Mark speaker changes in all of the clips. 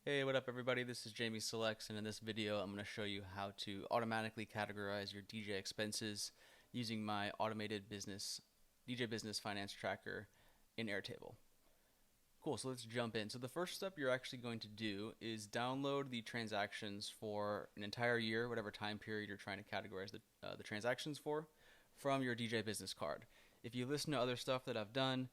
Speaker 1: Hey, what up everybody? This is Jamie Selects, and in this video I'm going to show you how to automatically categorize your DJ expenses using my automated DJ business finance tracker in Airtable. Cool, so let's jump in. So the first step you're actually going to do is download the transactions for an entire year, whatever time period you're trying to categorize the transactions for, from your DJ business card. If you listen to other stuff that I've done,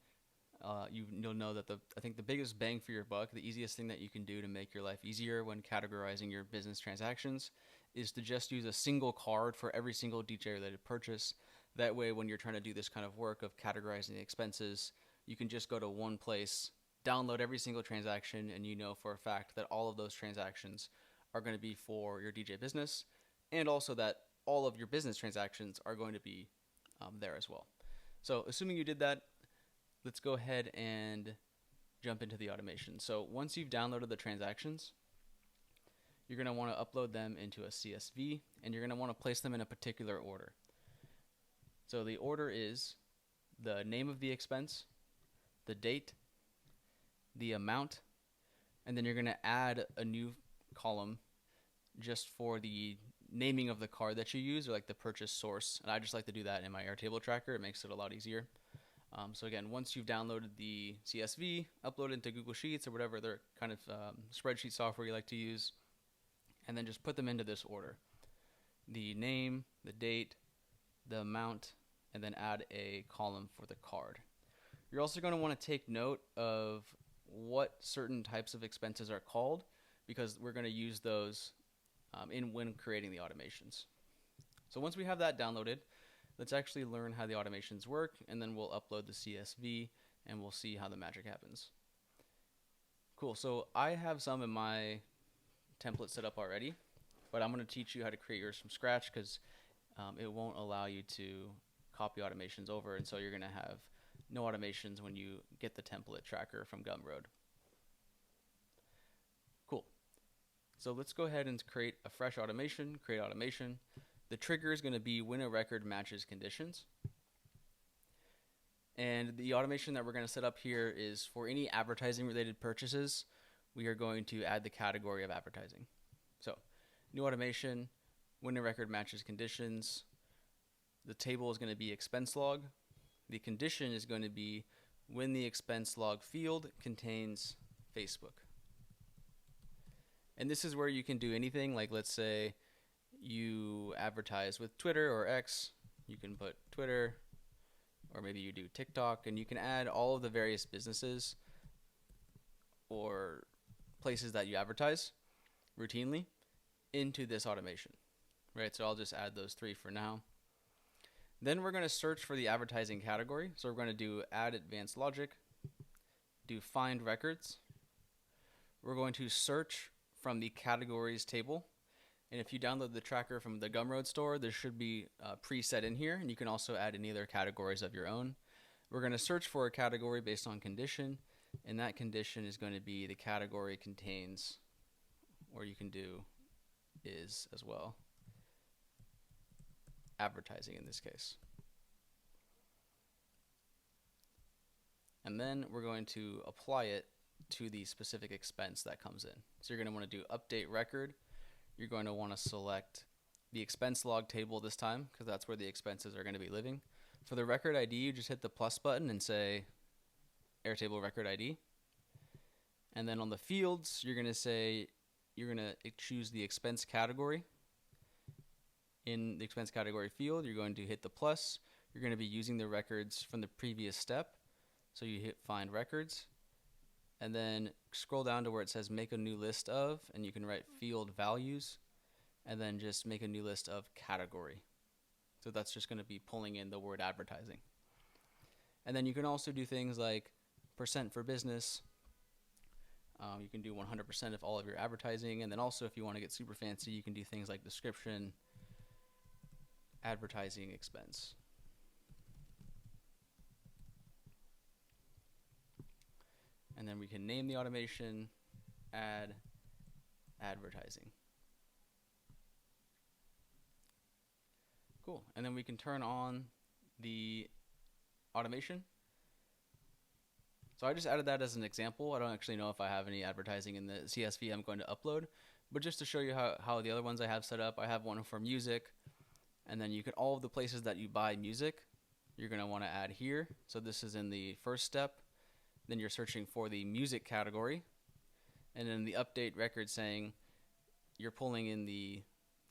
Speaker 1: you'll know that I think the biggest bang for your buck, the easiest thing that you can do to make your life easier when categorizing your business transactions, is to just use a single card for every single DJ related purchase. That way, when you're trying to do this kind of work of categorizing the expenses, you can just go to one place, download every single transaction, and you know for a fact that all of those transactions are going to be for your DJ business, and also that all of your business transactions are going to be there as well. So, assuming you did that, let's go ahead and jump into the automation. So once you've downloaded the transactions, you're going to want to upload them into a CSV, and you're going to want to place them in a particular order. So the order is the name of the expense, the date, the amount, and then you're going to add a new column just for the naming of the card that you use, or like the purchase source. And I just like to do that in my Airtable tracker. It makes it a lot easier. So again, once you've downloaded the CSV, upload it into Google Sheets or whatever other kind of spreadsheet software you like to use, and then just put them into this order: the name, the date, the amount, and then add a column for the card. You're also going to want to take note of what certain types of expenses are called, because we're going to use those when creating the automations. So once we have that downloaded, let's actually learn how the automations work, and then we'll upload the CSV and we'll see how the magic happens. Cool, so I have some in my template set up already, but I'm going to teach you how to create yours from scratch, because it won't allow you to copy automations over, and so you're going to have no automations when you get the template tracker from Gumroad. Cool. So let's go ahead and create a fresh automation, create automation. The trigger is going to be when a record matches conditions. And the automation that we're going to set up here is for any advertising related purchases, we are going to add the category of advertising. So new automation, when a record matches conditions. The table is going to be expense log. The condition is going to be when the expense log field contains Facebook. And this is where you can do anything, like let's say you advertise with Twitter or X, you can put Twitter, or maybe you do TikTok, and you can add all of the various businesses or places that you advertise routinely into this automation, right? So I'll just add those three for now. Then we're going to search for the advertising category. So we're going to do add advanced logic, do find records. We're going to search from the categories table. And if you download the tracker from the Gumroad store, there should be preset in here, and you can also add any other categories of your own. We're going to search for a category based on condition, and that condition is going to be the category contains, or you can do is as well, advertising in this case. And then we're going to apply it to the specific expense that comes in. So you're going to want to do update record. You're going to want to select the expense log table this time, because that's where the expenses are going to be living. For the record ID, you just hit the plus button and say Airtable record ID. And then on the fields, you're going to choose the expense category. In the expense category field, you're going to hit the plus. You're going to be using the records from the previous step. So you hit find records, and then scroll down to where it says make a new list of, and you can write field values, and then just make a new list of category. So that's just going to be pulling in the word advertising. And then you can also do things like percent for business. You can do 100% of all of your advertising, and then also if you want to get super fancy, you can do things like description, advertising expense. And then we can name the automation, add advertising. Cool. And then we can turn on the automation. So I just added that as an example. I don't actually know if I have any advertising in the CSV I'm going to upload, but just to show you how the other ones I have set up, I have one for music, and then you can, all of the places that you buy music, you're going to want to add here. So this is in the first step. Then you're searching for the music category, and then the update record saying you're pulling in the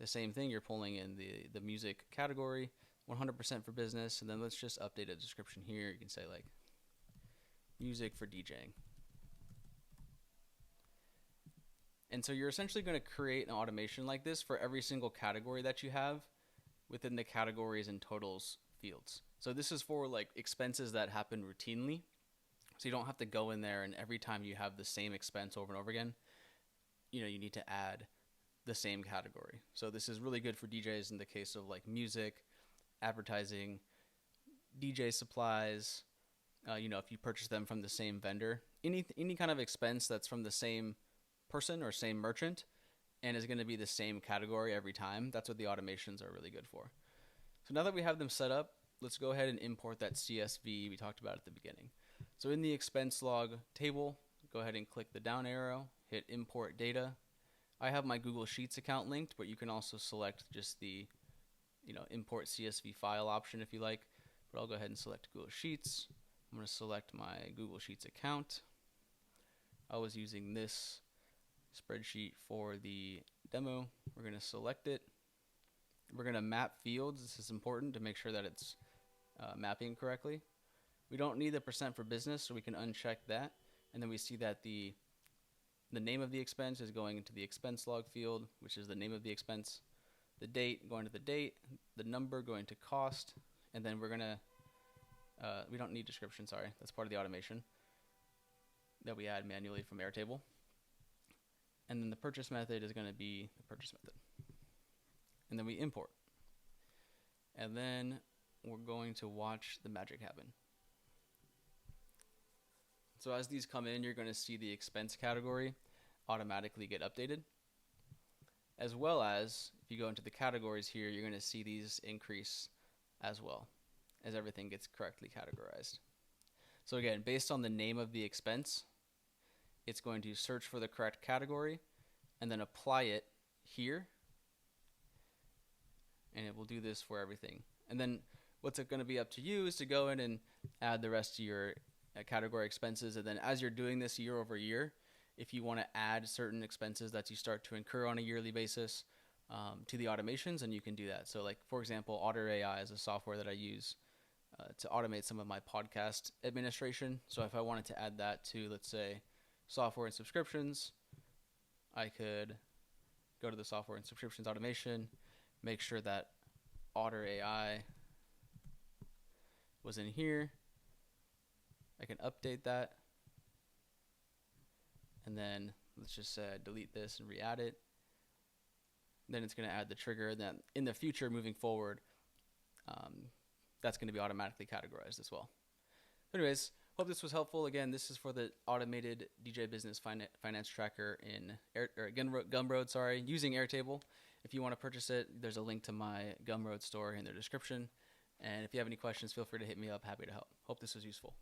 Speaker 1: same thing. You're pulling in the music category, 100% for business, and then let's just update a description here. You can say like music for DJing. And so you're essentially going to create an automation like this for every single category that you have within the categories and totals fields. So this is for like expenses that happen routinely. So you don't have to go in there and every time you have the same expense over and over again, you need to add the same category. So this is really good for DJs in the case of like music, advertising, DJ supplies, if you purchase them from the same vendor, any kind of expense that's from the same person or same merchant and is going to be the same category every time. That's what the automations are really good for. So now that we have them set up, let's go ahead and import that CSV we talked about at the beginning. So in the expense log table, go ahead and click the down arrow, hit import data. I have my Google Sheets account linked, but you can also select just the import CSV file option if you like. But I'll go ahead and select Google Sheets. I'm going to select my Google Sheets account. I was using this spreadsheet for the demo. We're going to select it. We're going to map fields. This is important to make sure that it's mapping correctly. We don't need the percent for business, so we can uncheck that. And then we see that the name of the expense is going into the expense log field, which is the name of the expense. The date going to the date, the number going to cost, and then we're going to, we don't need description, sorry. That's part of the automation that we add manually from Airtable. And then the purchase method is going to be the purchase method. And then we import. And then we're going to watch the magic happen. So as these come in, you're going to see the expense category automatically get updated. As well as, if you go into the categories here, you're going to see these increase as well as everything gets correctly categorized. So again, based on the name of the expense, it's going to search for the correct category and then apply it here. And it will do this for everything. And then what's going to be up to you is to go in and add the rest of your category expenses. And then as you're doing this year over year, if you want to add certain expenses that you start to incur on a yearly basis to the automations, and you can do that. So like, for example, Otter AI is a software that I use to automate some of my podcast administration. So if I wanted to add that to, let's say, software and subscriptions, I could go to the software and subscriptions automation, make sure that Otter AI was in here. I can update that. And then let's just delete this and re-add it. Then it's going to add the trigger. Then in the future, moving forward, that's going to be automatically categorized as well. Anyways, hope this was helpful. Again, this is for the automated DJ business finance tracker in Gumroad, using Airtable. If you want to purchase it, there's a link to my Gumroad store in the description. And if you have any questions, feel free to hit me up. Happy to help. Hope this was useful.